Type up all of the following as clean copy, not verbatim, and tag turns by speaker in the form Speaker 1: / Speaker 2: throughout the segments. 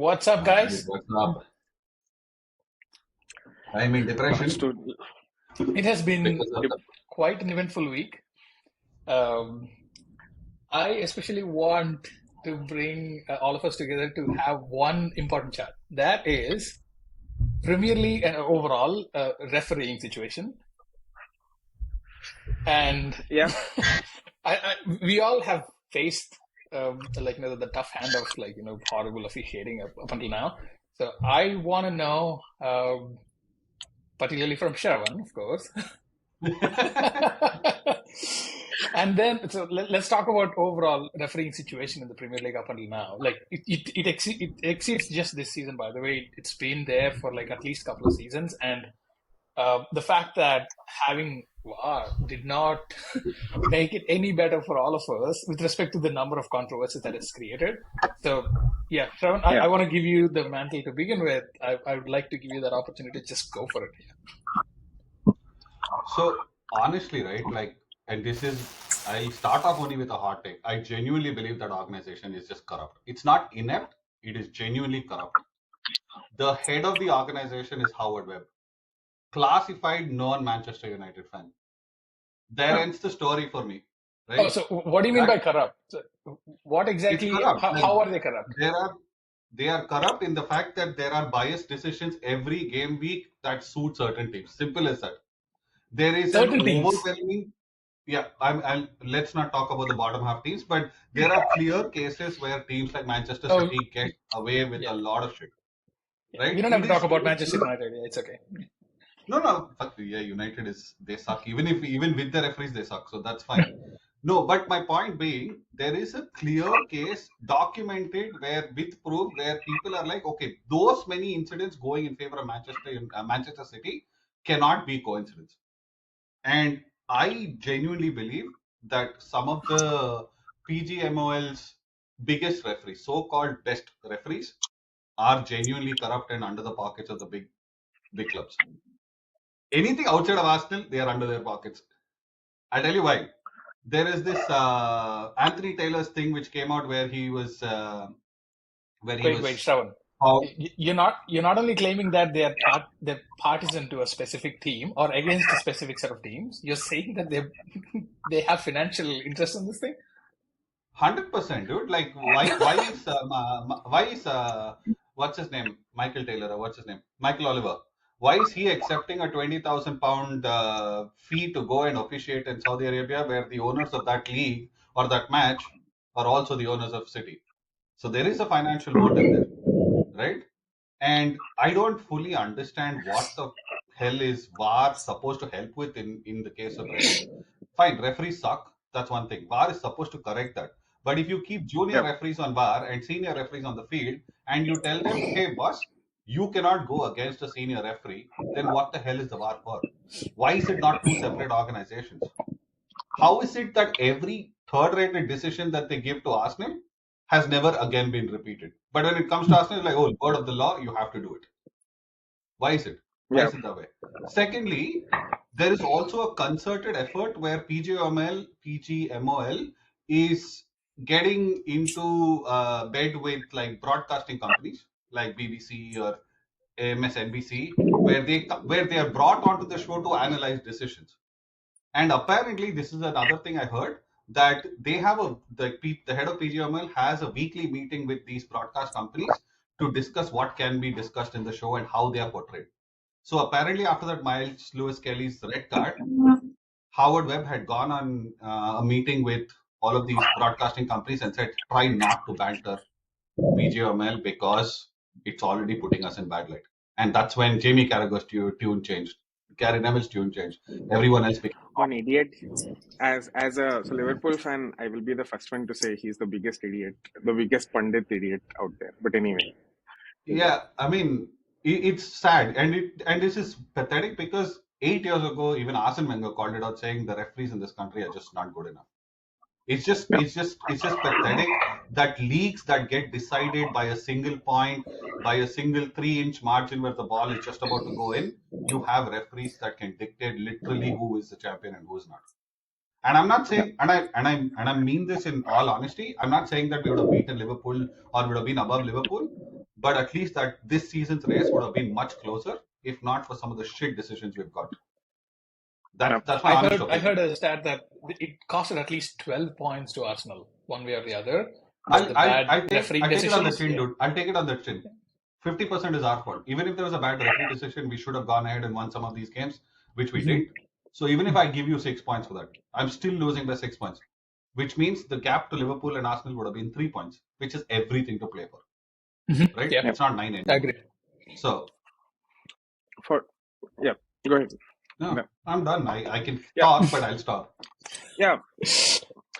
Speaker 1: What's up, guys?
Speaker 2: What's up? I'm in depression
Speaker 1: It has been
Speaker 2: because of the.
Speaker 1: quite an eventful week. Um, I especially want to bring all of us together to have one important chat. That is Premier League and overall refereeing situation. And
Speaker 3: Yeah.
Speaker 1: we all have faced the tough hand of horrible officiating up until now. So I want to know, particularly from Shravan, of course. And then, so let's talk about overall refereeing situation in the Premier League up until now. Like it exceeds just this season, by the way. It's been there for like at least a couple of seasons, and the fact that having VAR did not make it any better for all of us with respect to the number of controversies that it's created. So, yeah, Shravan, I want to give you the mantle to begin with. I would like to give you that opportunity to just go for it.
Speaker 2: So honestly, right, and I'll start off only with a hot take. I genuinely believe that organization is just corrupt. It's not inept, it is genuinely corrupt. The head of the organization is Howard Webb, classified non-Manchester United fan. There ends the story for me. Right?
Speaker 1: Oh, so what do you mean by corrupt? So what exactly, how are they corrupt?
Speaker 2: They are corrupt in the fact that there are biased decisions every game week that suit certain teams. Simple as that. There is an overwhelming. Yeah, let's not talk about the bottom half teams, but there are clear cases where teams like Manchester City get away with a lot of shit. Right?
Speaker 1: We don't have to talk about Manchester United. It's okay.
Speaker 2: No. Yeah, United they suck. Even with the referees, they suck. So that's fine. No, but my point being, there is a clear case documented with proof where people are like, okay, those many incidents going in favor of Manchester City cannot be coincidence. And I genuinely believe that some of the PGMOL's biggest referees, so-called best referees, are genuinely corrupt and under the pockets of the big clubs. Anything outside of Arsenal, they are under their pockets. I'll tell you why. There is this Anthony Taylor's thing which came out where he was.
Speaker 1: Wait, Shravan. You're not only claiming that they're partisan to a specific team or against a specific set of teams. You're saying that they have financial interest in this thing.
Speaker 2: 100%, dude. Like, why is what's his name? Michael Taylor, or what's his name? Michael Oliver. Why is he accepting a £20,000 fee to go and officiate in Saudi Arabia, where the owners of that league or that match are also the owners of City? So there is a financial motive there, right? And I don't fully understand what the hell is VAR supposed to help with in the case of referees. Fine, referees suck. That's one thing. VAR is supposed to correct that. But if you keep junior referees on VAR and senior referees on the field, and you tell them, hey, boss, you cannot go against a senior referee, then what the hell is the VAR for? Why is it not two separate organizations? How is it that every third-rated decision that they give to Arsenal has never again been repeated? But when it comes to Arsenal, it's like, oh, word of the law, you have to do it. Why is it? Why is it that way? Secondly, there is also a concerted effort where PGMOL is getting into bed with like broadcasting companies like BBC or MSNBC, where they are brought onto the show to analyze decisions. And apparently, this is another thing I heard, that they have the head of PGMOL has a weekly meeting with these broadcast companies to discuss what can be discussed in the show and how they are portrayed. So apparently, after that Miles Lewis Kelly's red card, Howard Webb had gone on a meeting with all of these broadcasting companies and said, try not to banter PGMOL because it's already putting us in bad light. And that's when Jamie Carragher's tune changed. Gary Neville's tune changed. Everyone else became
Speaker 3: an idiot. As a Liverpool fan, I will be the first one to say he's the biggest idiot, the biggest pundit idiot out there. But anyway.
Speaker 2: Yeah, I mean, it's sad, and this is pathetic because 8 years ago, even Arsene Wenger called it out, saying the referees in this country are just not good enough. It's just pathetic that leagues that get decided by a single point, by a single 3-inch margin where the ball is just about to go in, you have referees that can dictate literally who is the champion and who is not. And I'm not saying, and I mean this in all honesty, I'm not saying that we would have beaten Liverpool or would have been above Liverpool, but at least that this season's race would have been much closer if not for some of the shit decisions we've got. That's my honest
Speaker 1: I
Speaker 2: opinion.
Speaker 1: heard a stat that it costed at least 12 points to Arsenal, one way or the other.
Speaker 2: I'll take it on the
Speaker 1: decisions.
Speaker 2: chin, dude. I'll take it on the chin. 50% is our fault. Even if there was a bad referee decision, we should have gone ahead and won some of these games, which we did. So even if I give you 6 points for that, I'm still losing by 6 points, which means the gap to Liverpool and Arsenal would have been 3 points, which is everything to play for. Right?
Speaker 1: Yeah.
Speaker 2: It's not 9 anymore.
Speaker 1: I agree.
Speaker 2: So,
Speaker 3: go ahead.
Speaker 2: No, I'm done. I can talk, but I'll stop.
Speaker 3: Yeah.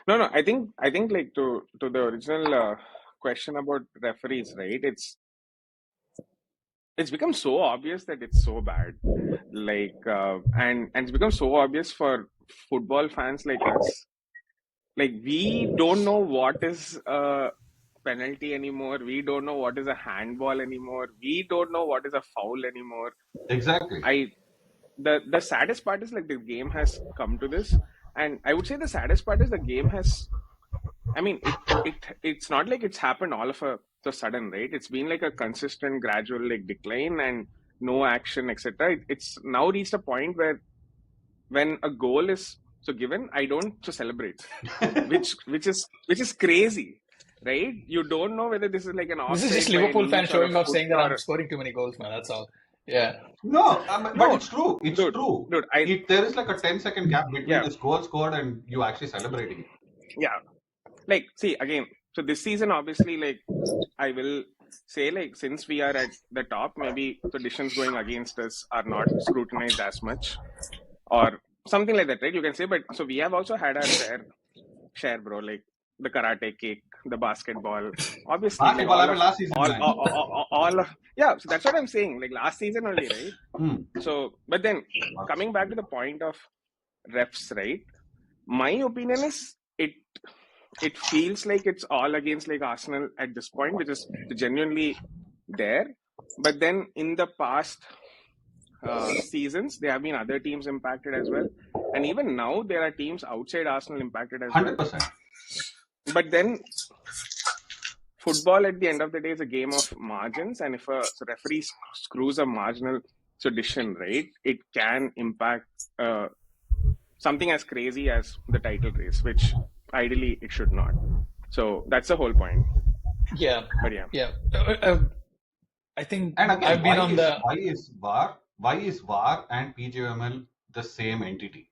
Speaker 3: No. I think like to the original question about referees, right? It's become so obvious that it's so bad, like, and it's become so obvious for football fans like us. Like, we don't know what is a penalty anymore. We don't know what is a handball anymore. We don't know what is a foul anymore.
Speaker 2: Exactly.
Speaker 3: The saddest part is like the game has come to this, and I would say the saddest part is the game has. I mean, it's not like it's happened all of a sudden, right? It's been like a consistent, gradual like decline and no action, etc. It's now reached a point where when a goal is given, I don't celebrate, which is crazy, right? You don't know whether this is like an offside.
Speaker 1: This is just Liverpool fans showing off, saying that I'm scoring too many goals, man. That's all. Yeah.
Speaker 2: No, but it's true. It's true.
Speaker 3: Dude,
Speaker 2: there is like a 10-second gap between this goal scored and you actually celebrating it.
Speaker 3: Yeah. Like, see, again, so this season, obviously, like, I will say, like, since we are at the top, maybe the decisions going against us are not scrutinized as much or something like that, right? You can say, but so we have also had our share, bro, like the karate kick, the basketball, obviously.
Speaker 2: Basketball happened last season.
Speaker 3: Yeah, so that's what I'm saying, like last season only, right? So, but then coming back to the point of refs, right? My opinion is it feels like it's all against like Arsenal at this point, which is genuinely there. But then in the past seasons, there have been other teams impacted as well. And even now, there are teams outside Arsenal impacted as
Speaker 2: 100%.
Speaker 3: well. But then football at the end of the day is a game of margins. And if a referee screws a marginal decision, right, it can impact something as crazy as the title race, which ideally it should not. So that's the whole point.
Speaker 1: Yeah.
Speaker 3: But
Speaker 1: yeah. I think
Speaker 2: and again,
Speaker 1: I've been on the
Speaker 2: why is VAR and PGMOL the same entity?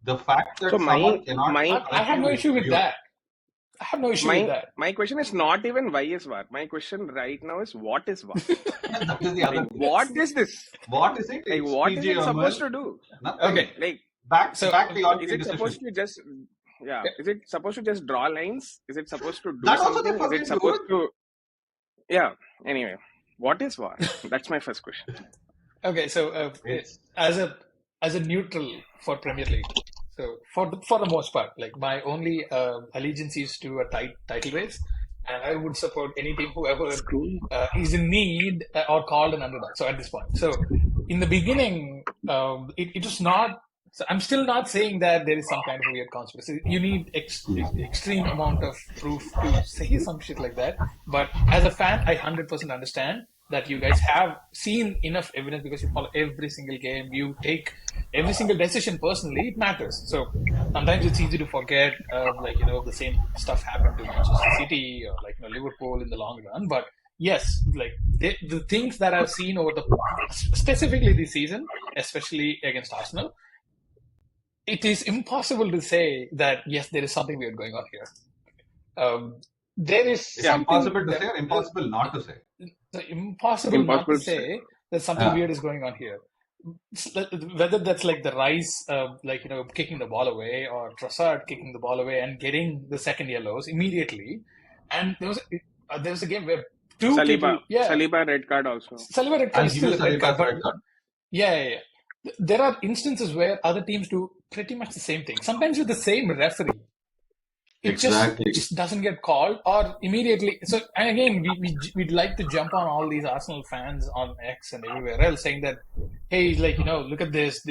Speaker 2: The fact that
Speaker 3: someone
Speaker 2: cannot
Speaker 1: I have no issue with that. I have no issue with that.
Speaker 3: My question is not even why is VAR. My question right now is what is VAR?
Speaker 2: That is the other
Speaker 3: what is this?
Speaker 2: What is it?
Speaker 3: Like, what is it supposed to do?
Speaker 2: Nothing.
Speaker 1: Okay.
Speaker 3: Like
Speaker 2: back the
Speaker 3: is it supposed to just is it supposed to just draw lines? Is it supposed to do
Speaker 2: that
Speaker 3: something?
Speaker 2: Also
Speaker 3: is it supposed to anyway, what is VAR? That's my first question.
Speaker 1: Okay, so as a neutral for Premier League, so for the most part, like my only allegiance is to a title race, and I would support any team whoever is in need or called an underdog. So at this point, so in the beginning, it was not. So I'm still not saying that there is some kind of weird conspiracy. You need extreme amount of proof to say some shit like that. But as a fan, I 100% understand that you guys have seen enough evidence because you follow every single game. You take every single decision personally. It matters. So sometimes it's easy to forget, the same stuff happened to Manchester City or Liverpool in the long run. But yes, like the things that I've seen specifically this season, especially against Arsenal, it is impossible to say that, yes, there is something weird going on here. There is
Speaker 2: impossible to say or impossible not to say?
Speaker 1: Impossible not to say that something weird is going on here. Whether that's like the Rice, kicking the ball away, or Trossard kicking the ball away and getting the second yellows immediately. And there was a game where
Speaker 3: Saliba red card also.
Speaker 1: Saliba red card is still a red card. Yeah. There are instances where other teams do pretty much the same thing. Sometimes with the same referee. It just doesn't get called or immediately. So, and again, we'd like to jump on all these Arsenal fans on X and everywhere else saying that, hey, look at this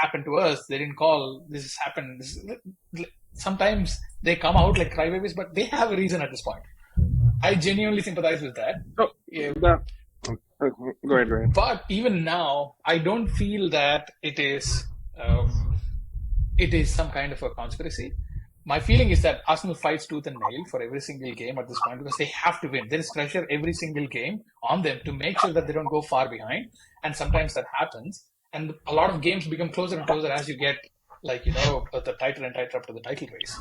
Speaker 1: happened to us. They didn't call. This has happened. Sometimes they come out like crybabies, but they have a reason at this point. I genuinely sympathize with that.
Speaker 3: So
Speaker 1: Yeah.
Speaker 3: go ahead.
Speaker 1: But even now, I don't feel that it is some kind of a conspiracy. My feeling is that Arsenal fights tooth and nail for every single game at this point because they have to win. There is pressure every single game on them to make sure that they don't go far behind. And sometimes that happens. And a lot of games become closer and closer as you get, the tighter and tighter up to the title race.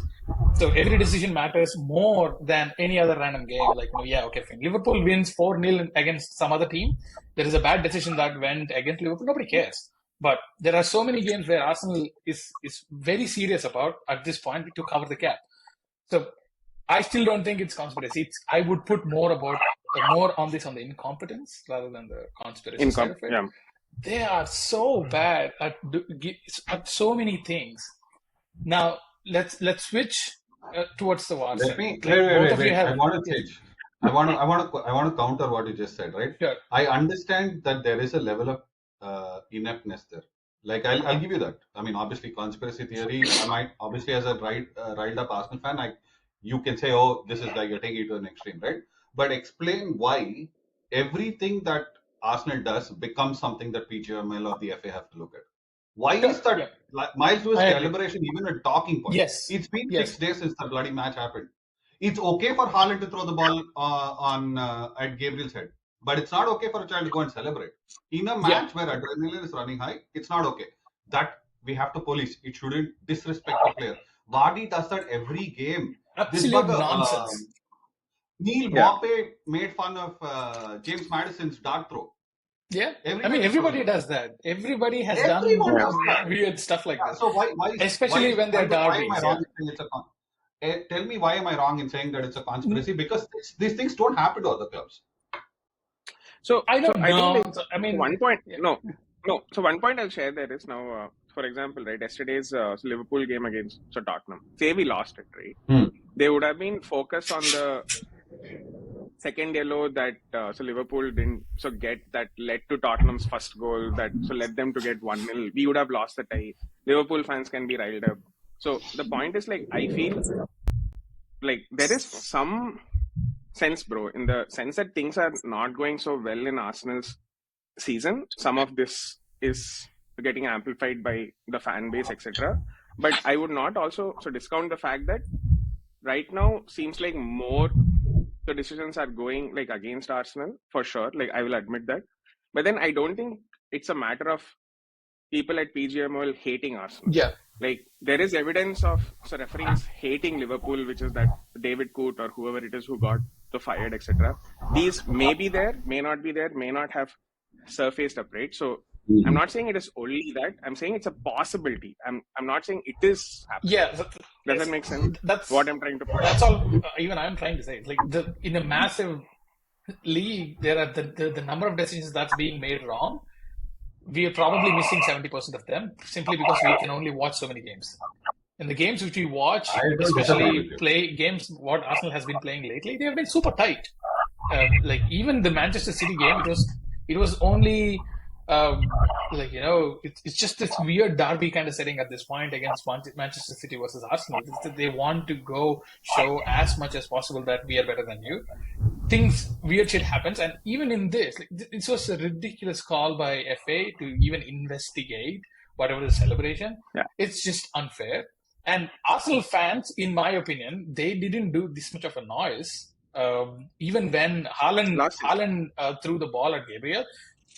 Speaker 1: So every decision matters more than any other random game. If Liverpool wins 4-0 against some other team, there is a bad decision that went against Liverpool. Nobody cares. But there are so many games where Arsenal is very serious about at this point to cover the gap. So I still don't think it's conspiracy. I would put more on this on the incompetence rather than the conspiracy side of it.
Speaker 3: Yeah.
Speaker 1: They are so bad at so many things. Now let's switch towards the war.
Speaker 2: Let me wait. I want to change. I want to counter what you just said. Right?
Speaker 1: Sure.
Speaker 2: I understand that there is a level of ineptness there. Like I'll give you that. I mean, obviously, conspiracy theory. I might obviously as a riled up Arsenal fan, you can say, oh, this is like you're taking it to an extreme, right? But explain why everything that Arsenal does becomes something that PGMOL or the FA have to look at. Why is that?
Speaker 1: Yeah.
Speaker 2: Miles Lewis celebration even a talking point?
Speaker 1: Yes.
Speaker 2: It's been 6 days since the bloody match happened. It's okay for Haaland to throw the ball at Gabriel's head, but it's not okay for a child to go and celebrate. In a match where adrenaline is running high, it's not okay. That we have to police. It shouldn't disrespect the player. Vardy does that every game.
Speaker 1: Absolute nonsense.
Speaker 2: Neil Maupay made fun of James Maddison's dart throw.
Speaker 1: Yeah, everybody does that. Everybody has done weird stuff like that.
Speaker 2: So why
Speaker 1: especially when they're derbies.
Speaker 2: Tell me why am I wrong in saying that it's a conspiracy? Because these things don't happen to other clubs.
Speaker 1: So I don't know.
Speaker 3: One point. No. So one point I'll share there is now, for example, right, yesterday's Liverpool game against Tottenham. Say we lost it, right? They would have been focused on the second yellow that Liverpool didn't get that led to Tottenham's first goal led them to get 1-0. We would have lost the tie. Liverpool fans can be riled up. So the point is I feel like there is some sense, bro, in the sense that things are not going so well in Arsenal's season. Some of this is getting amplified by the fan base, etc. But I would not also discount the fact that right now seems like more the decisions are going against Arsenal for sure. I will admit that. But then I don't think it's a matter of people at PGMOL hating Arsenal.
Speaker 1: Yeah.
Speaker 3: There is evidence of referees hating Liverpool, which is that David Coote or whoever it is who got fired, etc. These may be there, may not be there, may not have surfaced up, right? So I'm not saying it is only that. I'm saying it's a possibility. I'm not saying it is happening.
Speaker 1: Yeah.
Speaker 3: Does that make sense? That's what I'm trying to point.
Speaker 1: That's all. Even I'm trying to say. In a massive league, there are the number of decisions that's being made wrong. We are probably missing 70% of them simply because we can only watch so many games. In the games which we watch, especially games what Arsenal has been playing lately, they have been super tight. Even the Manchester City game, it was only it's just this weird derby kind of setting at this point against Manchester City versus Arsenal. They want to go show as much as possible that we are better than you. Weird shit happens, and even in this, this was a ridiculous call by FA to even investigate whatever the celebration.
Speaker 3: Yeah.
Speaker 1: It's just unfair. And Arsenal fans, in my opinion, they didn't do this much of a noise. Even when Haaland threw the ball at Gabriel,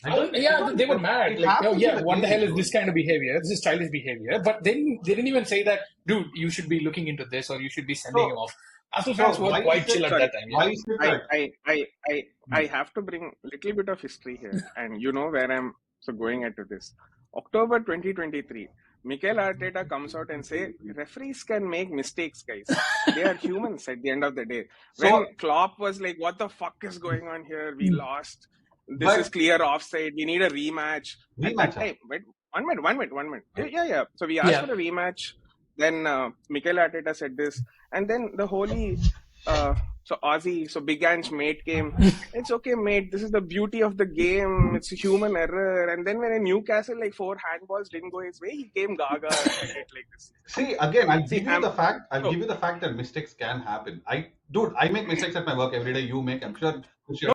Speaker 1: they were mad. What the hell is this kind of behavior? This is childish behavior. But then they didn't even say that, dude, you should be looking into this or you should be sending him off. Arsenal fans were quite chill at that time.
Speaker 2: Why is it
Speaker 3: I have to bring a little bit of history here, and you know where I'm going into this. October 2023. Mikel Arteta comes out and say, referees can make mistakes, guys. They are humans at the end of the day. When Klopp was like, what the fuck is going on here? We lost. This is clear offside. We need a rematch. At that time, wait, one minute. Yeah. So we asked for a rematch. Then Mikel Arteta said this. And then the holy So Aussie, so Big Ange mate came. It's okay, mate. This is the beauty of the game. It's a human error. And then when in Newcastle, like 4 handballs didn't go his way, he came gaga and it like this.
Speaker 2: See, again, I'll
Speaker 3: See,
Speaker 2: give you the fact. I'll
Speaker 3: so-
Speaker 2: give you the fact that mistakes can happen. I make mistakes at my work every day. You make. I'm sure.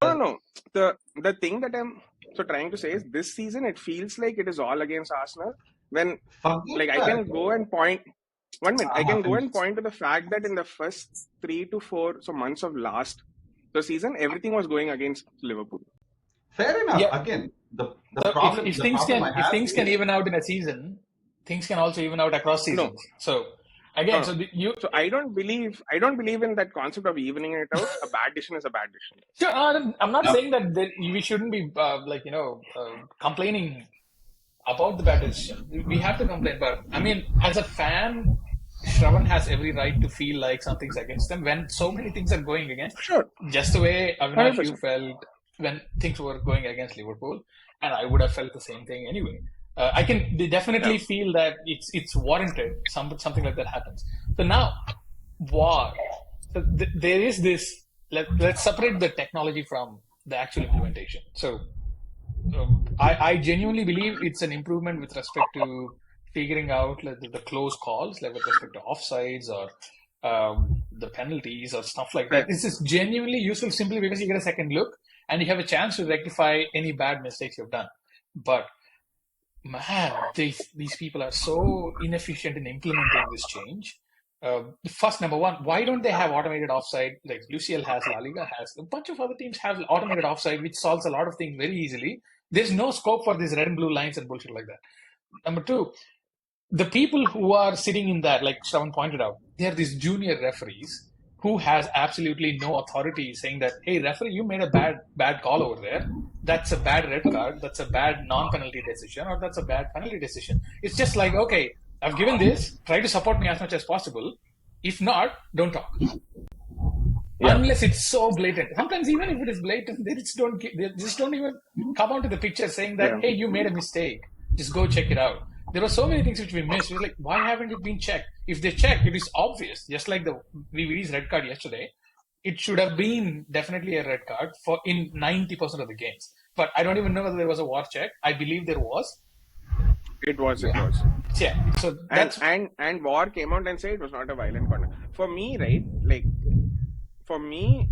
Speaker 3: No. The thing that I'm trying to say is this season it feels like it is all against Arsenal. When
Speaker 2: Forget
Speaker 3: like I
Speaker 2: that.
Speaker 3: can go and point. 1 minute, I can go and point to the fact that in the first 3 to 4 months of last the season, everything was going against Liverpool.
Speaker 2: Fair enough.
Speaker 1: Yeah.
Speaker 2: Again, the
Speaker 1: So
Speaker 2: problem.
Speaker 1: if
Speaker 2: the
Speaker 1: things
Speaker 2: problem
Speaker 1: can
Speaker 2: I have
Speaker 1: things can
Speaker 2: is-
Speaker 1: even out in a season, things can also even out across seasons. So again,
Speaker 3: No.
Speaker 1: so
Speaker 3: So I don't believe in that concept of evening it out. A bad decision is a bad decision.
Speaker 1: sure, I'm not
Speaker 2: Yeah.
Speaker 1: saying that we shouldn't be complaining about the bad decision. We have to complain, but I mean, as a fan, Shravan has every right to feel like something's against them when so many things are going against.
Speaker 3: Sure.
Speaker 1: Just the way Avinash,
Speaker 3: 100%.
Speaker 1: you felt when things were going against Liverpool, and I would have felt the same thing anyway. I can definitely feel that it's warranted. Something like that happens. So now, war. So there is this. Let's separate the technology from the actual implementation. So I genuinely believe it's an improvement with respect to figuring out like, the close calls, like with respect to offsides or the penalties or stuff like that. This is genuinely useful simply because you get a second look and you have a chance to rectify any bad mistakes you've done. But man, these people are so inefficient in implementing this change. First, number one, why don't they have automated offside? Like UCL has, La Liga has, a bunch of other teams have automated offside, which solves a lot of things very easily. There's no scope for these red and blue lines and bullshit like that. Number two, the people who are sitting in that, like Shravan pointed out, they are these junior referees who has absolutely no authority saying that, hey, referee, you made a bad call over there. That's a bad red card. That's a bad non-penalty decision, or that's a bad penalty decision. It's just like, okay, I've given this. Try to support me as much as possible. If not, don't talk. Yeah. Unless it's so blatant. Sometimes even if it is blatant, they just don't even come onto the picture saying that, hey, you made a mistake. Just go check it out. There were so many things which we missed. It was like, why haven't it been checked? If they check, it is obvious. Just like the VVD's red card yesterday, it should have been definitely a red card for in 90% of the games. But I don't even know whether there was a VAR check. I believe there was.
Speaker 3: It was.
Speaker 1: Yeah. So that's
Speaker 3: and VAR came out and said it was not a violent conduct. For me, right? Like for me,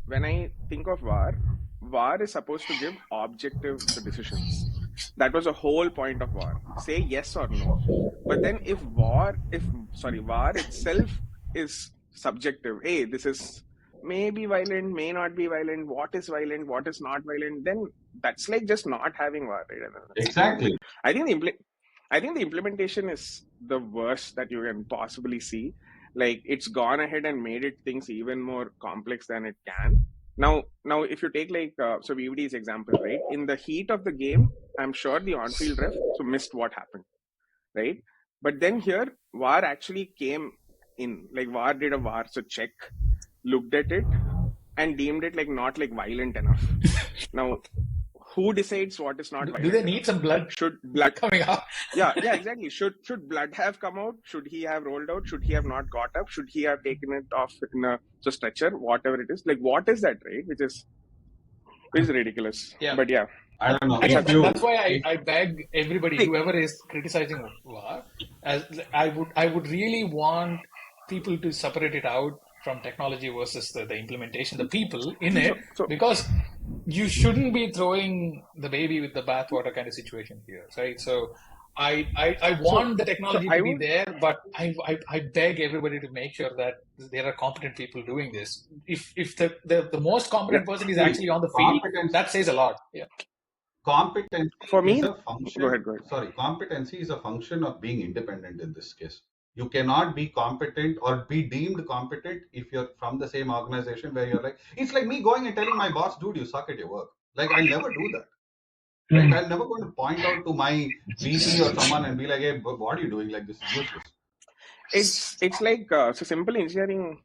Speaker 3: when I think of VAR is supposed to give objective decisions. That was the whole point of VAR. Say yes or no. But then if VAR itself is subjective, hey, this is maybe violent, may not be violent, what is violent, what is not violent, then that's like just not having VAR, right?
Speaker 2: Exactly.
Speaker 3: I think the implementation is the worst that you can possibly see. Like it's gone ahead and made things even more complex than it can. Now, if you take like so VVD's example, right? In the heat of the game, I'm sure the on-field ref missed what happened, right? But then here, VAR actually came in. Like VAR did a VAR check, looked at it, and deemed it like not like violent enough. Now, who decides what is not violent?
Speaker 1: Do they need some blood?
Speaker 3: Should blood
Speaker 1: coming out?
Speaker 3: Yeah, exactly. Should blood have come out? Should he have rolled out? Should he have not got up? Should he have taken it off in a stretcher? Whatever it is, like what is that, right? Which is ridiculous.
Speaker 1: Yeah.
Speaker 3: But yeah,
Speaker 2: I don't know.
Speaker 1: That's why I beg everybody, whoever is criticizing VAR, I would really want people to separate it out from technology versus the implementation, the people in it, because you shouldn't be throwing the baby with the bathwater kind of situation here, right? So I want the technology to be there, but I beg everybody to make sure that there are competent people doing this. If the most competent person is actually on the field, that says a lot. Yeah.
Speaker 2: Competency
Speaker 3: for me,
Speaker 2: is a function.
Speaker 3: Go ahead.
Speaker 2: Sorry, competency is a function of being independent in this case. You cannot be competent or be deemed competent if you're from the same organization where you're like, it's like me going and telling my boss, dude, you suck at your work. Like, I'll never do that. Right? I'm never going to point out to my VP or someone and be like, hey, what are you doing? Like, this is useless.
Speaker 3: It's like so simple engineering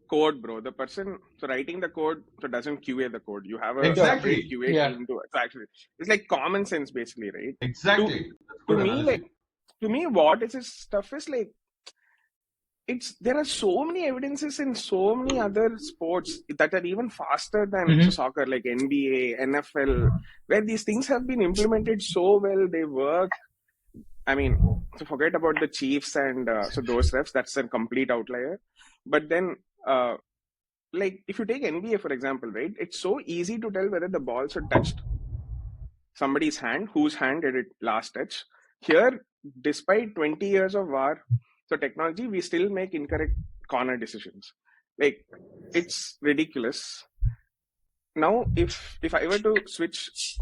Speaker 3: code, bro. The person writing the code doesn't QA the code. You have a
Speaker 2: exactly
Speaker 3: QA team to actually. It's like common sense, basically, right?
Speaker 2: Exactly.
Speaker 3: To me, what is this stuff is like. there are so many evidences in so many other sports that are even faster than soccer, like NBA, NFL, where these things have been implemented so well, they work. I mean, so forget about the Chiefs and so those refs, that's a complete outlier. But then, like if you take NBA for example, right? It's so easy to tell whether the balls are touched somebody's hand, whose hand did it last touch. Here, despite 20 years of VAR, so technology, we still make incorrect corner decisions. Like, it's ridiculous. Now, if I were to switch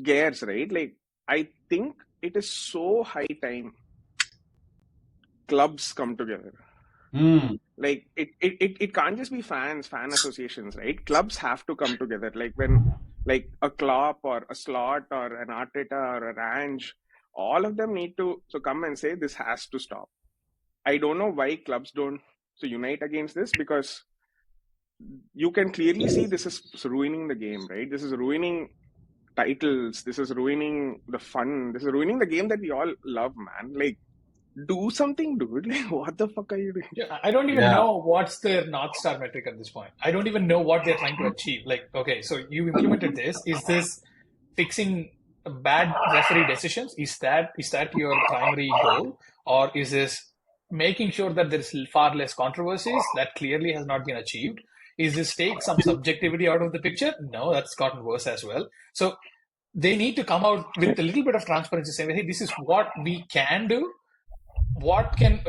Speaker 3: gears, right? Like, I think it is so high time clubs come together. Like it can't just be fan associations, right? Clubs have to come together. Like when like a Klopp or a Slot or an Arteta or a Range, all of them need to come and say this has to stop. I don't know why clubs don't unite against this, because you can clearly see this is ruining the game, right? This is ruining titles. This is ruining the fun. This is ruining the game that we all love, man. Like, do something, dude. Like, what the fuck are you doing?
Speaker 1: Yeah, I don't even know what's their North Star metric at this point. I don't even know what they're trying to achieve. Like, okay, so you implemented this. Is this fixing bad referee decisions? Is that your primary goal? Or is this making sure that there's far less controversies? That clearly has not been achieved. Is this take some subjectivity out of the picture? No, that's gotten worse as well. So they need to come out with a little bit of transparency, saying, hey, this is what we can do. What can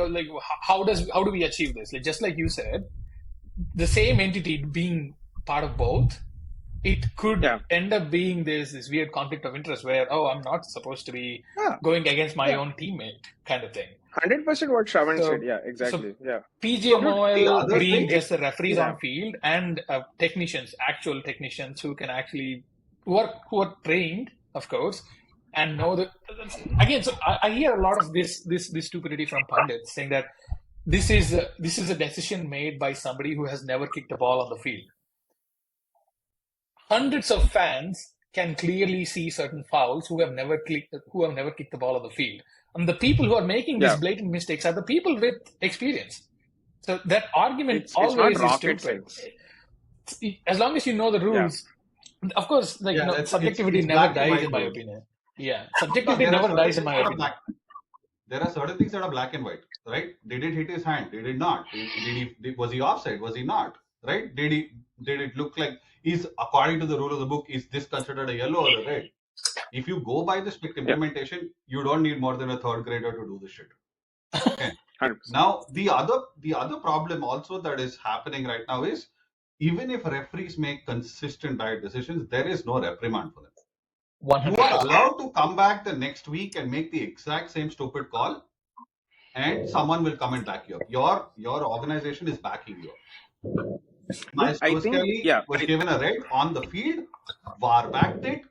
Speaker 1: how do we achieve this? Like, just like you said, the same entity being part of both, it could end up being this weird conflict of interest where, I'm not supposed to be going against my own teammate kind of thing.
Speaker 3: 100% what Shravan said. Yeah, exactly.
Speaker 1: So PGMOL being just the referees on field and actual technicians who can actually who are trained, of course, and know that again. So I hear a lot of this stupidity from pundits saying that this is a decision made by somebody who has never kicked a ball on the field. Hundreds of fans can clearly see certain fouls who have never kicked the ball on the field, and the people who are making these blatant mistakes are the people with experience. So that argument always is stupid. As long as you know the rules, of course, subjectivity never dies, in my opinion. Yeah, subjectivity never dies, in my opinion.
Speaker 2: There are certain things that are black and white, right? Did it hit his hand? Did it not? Was he offside? Was he not? Right? Did it look like according to the rule of the book, is this considered a yellow or a red? If you go by the strict implementation, you don't need more than a third grader to do this shit. Okay. Now, the other problem also that is happening right now is, even if referees make consistent bad decisions, there is no reprimand for them. 100%. You are allowed to come back the next week and make the exact same stupid call, and someone will come and back you up. Your organization is backing you up. Maestro Skelly was given a red on the field. VAR backed it.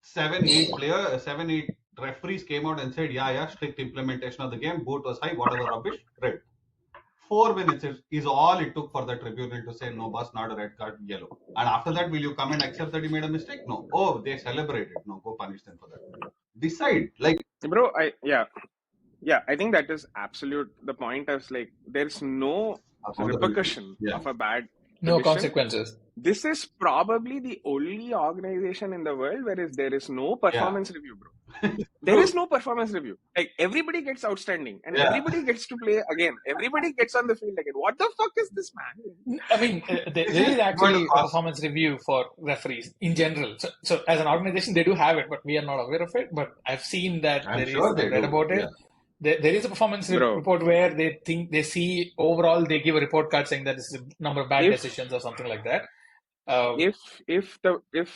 Speaker 2: 7-8 referees came out and said, strict implementation of the game. Boot was high, whatever rubbish, red. 4 minutes is all it took for the tribunal to say, no, boss, not a red card, yellow. And after that, will you come and accept that you made a mistake? No. Oh, they celebrated. No, go punish them for that. Decide. Like,
Speaker 3: bro, I think that is absolute. The point is, like, there's no repercussion of a bad
Speaker 1: no condition. Consequences.
Speaker 3: This is probably the only organization in the world where there is no performance review, bro. There is no performance review. Like, everybody gets outstanding and everybody gets to play again. Everybody gets on the field again. What the fuck is this, man?
Speaker 1: I mean, there is actually a performance review for referees in general. So as an organization, they do have it, but we are not aware of it. But I've seen that I've read about it. There is a performance report where they see overall, they give a report card saying that this is a number of bad decisions or something like that.
Speaker 3: If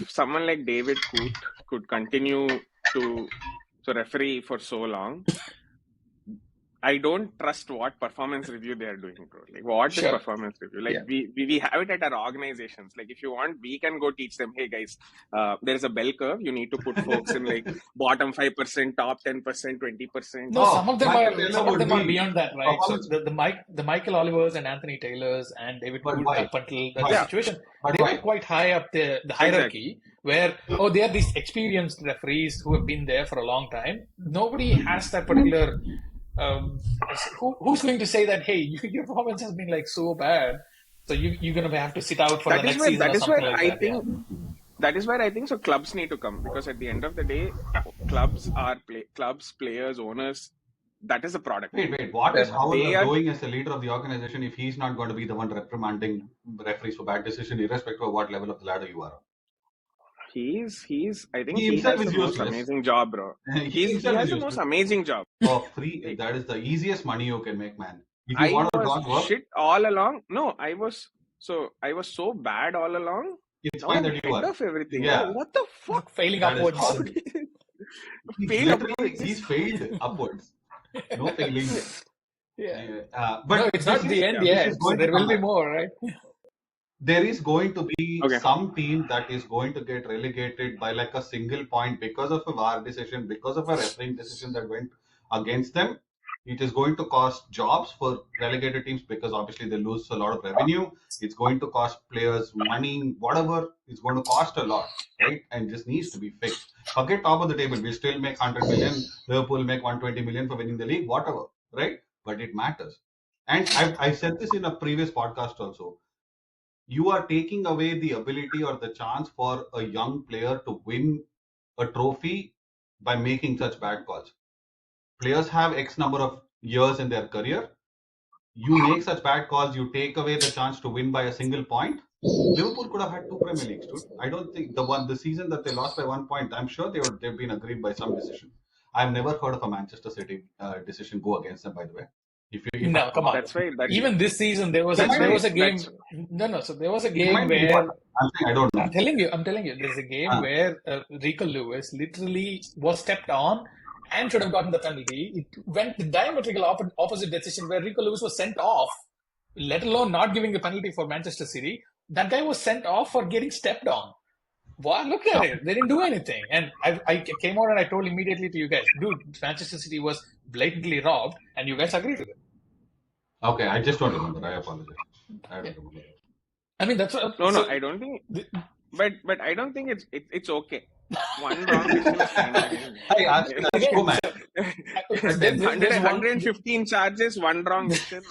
Speaker 3: someone like David Coote could continue to referee for so long, I don't trust what performance review they are doing, bro. Like, what is performance review? Like, we have it at our organizations. Like, if you want, we can go teach them, hey guys, there is a bell curve. You need to put folks in like bottom 5%, top 10%, 20%.
Speaker 1: No, some of them are beyond that, right? So the Michael Olivers and Anthony Taylors and David Coote up until that situation, they were quite high up the hierarchy, where they are these experienced referees who have been there for a long time. Nobody has that particular who's going to say that, hey, your performance has been like so bad, so you're going to have to sit out for the next season or something like that?
Speaker 3: That is where I think so clubs need to come, because at the end of the day, clubs, players, owners, that is a product.
Speaker 2: Wait. What is Howard doing as the leader of the organization if he's not going to be the one reprimanding referees for bad decision, irrespective of what level of the ladder you are on?
Speaker 3: I think he has the most amazing job, bro. He has the most amazing job.
Speaker 2: For free, that is the easiest money you can make, man. If you
Speaker 3: want to not work, shit all along. No, I was so bad all along.
Speaker 2: It's fine that you are.
Speaker 3: Of everything.
Speaker 2: Yeah.
Speaker 3: What the fuck?
Speaker 1: Failing upwards.
Speaker 2: He's failed upwards. No failing.
Speaker 1: Yeah.
Speaker 2: But
Speaker 1: no, it's not the end yet. So there will be more, right?
Speaker 2: There is going to be some team that is going to get relegated by like a single point because of a VAR decision, because of a refereeing decision that went against them. It is going to cost jobs for relegated teams because obviously they lose a lot of revenue. It's going to cost players money, whatever. It's going to cost a lot, right? And just needs to be fixed. Forget top of the table. We still make 100 million. Liverpool make 120 million for winning the league, whatever, right? But it matters. And I said this in a previous podcast also. You are taking away the ability or the chance for a young player to win a trophy by making such bad calls. Players have X number of years in their career. You make such bad calls, you take away the chance to win by a single point. Liverpool could have had 2 Premier Leagues, dude. I don't think the season that they lost by 1 point, I'm sure they've been aggrieved by some decision. I've never heard of a Manchester City decision go against them, by the way.
Speaker 1: No, come on.
Speaker 3: That's right.
Speaker 1: Even this season, there was a game. So there was a game where
Speaker 2: I don't know.
Speaker 1: I'm telling you, there's a game where Rico Lewis literally was stepped on and should have gotten the penalty. It went the diametrical opposite decision where Rico Lewis was sent off, let alone not giving the penalty for Manchester City. That guy was sent off for getting stepped on. Wow, look at it. They didn't do anything. And I came out and I told immediately to you guys, dude, Manchester City was blatantly robbed, and you guys agreed with it.
Speaker 2: Okay, I just don't remember. I apologize. I don't remember.
Speaker 1: I mean, that's what...
Speaker 3: No, I don't think... But I don't think it's okay. One wrong decision is fine.
Speaker 1: There's
Speaker 3: 115 charges, one wrong decision.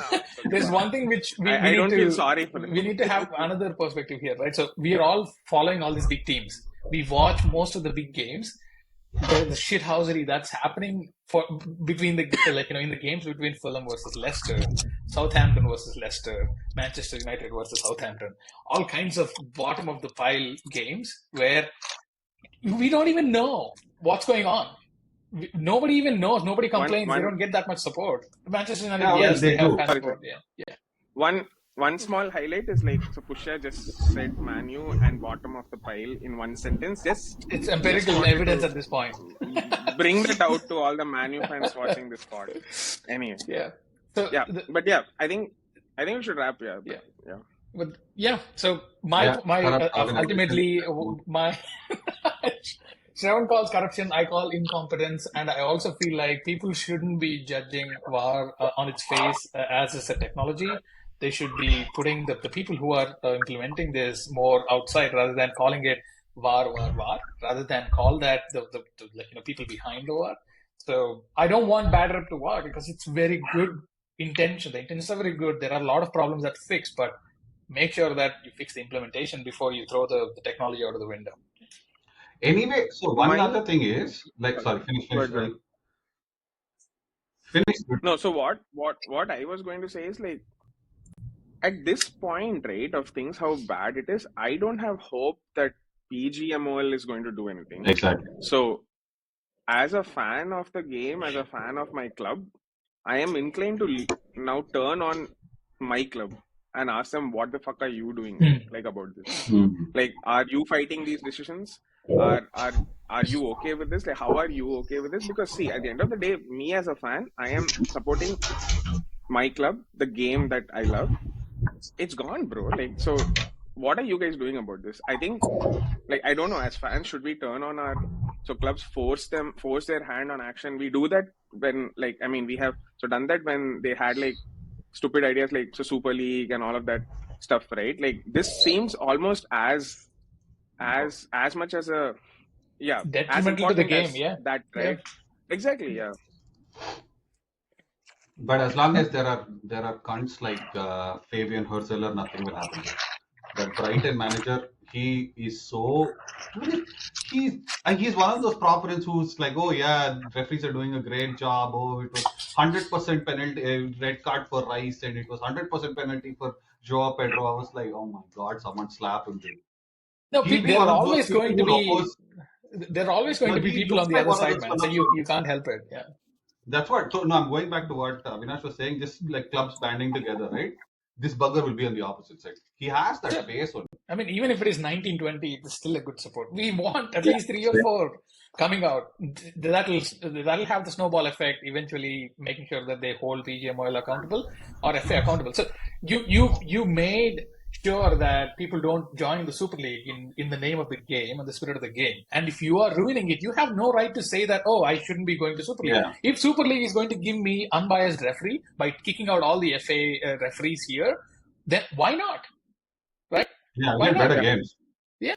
Speaker 1: There's one thing which
Speaker 3: I don't feel sorry for them.
Speaker 1: We need to have another perspective here, right? So we are all following all these big teams. We watch most of the big games. The shithousery that's happening between in the games between Fulham versus Leicester, Southampton versus Leicester, Manchester United versus Southampton, all kinds of bottom of the pile games where we don't even know what's going on. Nobody even knows. Nobody complains. They don't get that much support. Manchester United, yes, they have support. Yeah.
Speaker 3: One small highlight is so Pusha just said Manu and bottom of the pile in one sentence.
Speaker 1: It's empirical evidence at this point.
Speaker 3: Bring that out to all the Manu fans watching this pod. Anyway.
Speaker 1: Yeah.
Speaker 3: So I think we should wrap here.
Speaker 1: But so ultimately my Shravan calls corruption, I call incompetence, and I also feel like people shouldn't be judging VAR on its face as a technology. They should be putting the people who are implementing this more outside rather than calling it VAR, rather than call that the people behind the VAR. So I don't want bad rep to VAR because it's very good intention. The intentions are very good. There are a lot of problems that fix, but make sure that you fix the implementation before you throw the technology out of the window.
Speaker 2: Anyway, so one other thing is finish.
Speaker 3: No, so what I was going to say is at this point, right, of things, how bad it is, I don't have hope that PGMOL is going to do anything.
Speaker 2: Exactly.
Speaker 3: So, as a fan of the game, as a fan of my club, I am inclined to now turn on my club and ask them, what the fuck are you doing about this? Are you fighting these decisions? Are you okay with this? How are you okay with this? Because see, at the end of the day, me as a fan, I am supporting my club, the game that I love. It's gone, bro. So what are you guys doing about this? I think, I don't know, as fans, should we turn on clubs force their hand on action? We do that when, we have done that when they had, stupid ideas Super League and all of that stuff, right? This seems almost as much as a,
Speaker 1: detrimental to the game,
Speaker 3: that, right? Yeah. Exactly, yeah.
Speaker 2: But as long as there are cunts like Fabian Hurzeler, nothing will happen. Dude. That Brighton manager, he is so. Dude, he's one of those properties who's like, oh yeah, referees are doing a great job. Oh, it was 100% penalty, red card for Rice, and it was 100% penalty for Joao Pedro. I was like, oh my god, someone slap him, dude.
Speaker 1: No,
Speaker 2: He'll be
Speaker 1: there are
Speaker 2: one of those
Speaker 1: always
Speaker 2: people
Speaker 1: going to
Speaker 2: who'll
Speaker 1: be
Speaker 2: oppose. He
Speaker 1: people
Speaker 2: looks
Speaker 1: on the
Speaker 2: like
Speaker 1: other
Speaker 2: one of
Speaker 1: side,
Speaker 2: those
Speaker 1: man. So
Speaker 2: fellows.
Speaker 1: you can't help it. Yeah.
Speaker 2: That's what. So no, I'm going back to what Avinash was saying. Just like clubs banding together, right? This bugger will be on the opposite side. He has that
Speaker 1: So,
Speaker 2: face on.
Speaker 1: I mean, even if it is 1920, it's still a good support. We want at least 3 or 4 coming out. That'll have the snowball effect, eventually making sure that they hold PGMOL accountable or FA accountable. So you made sure that people don't join the Super League in the name of the game and the spirit of the game. And if you are ruining it, you have no right to say that, oh, I shouldn't be going to Super League.
Speaker 2: Yeah.
Speaker 1: If Super League is going to give me unbiased referee by kicking out all the FA referees here, then why not? Right?
Speaker 2: Yeah,
Speaker 1: Why
Speaker 2: get
Speaker 1: not?
Speaker 2: better games.
Speaker 1: Yeah.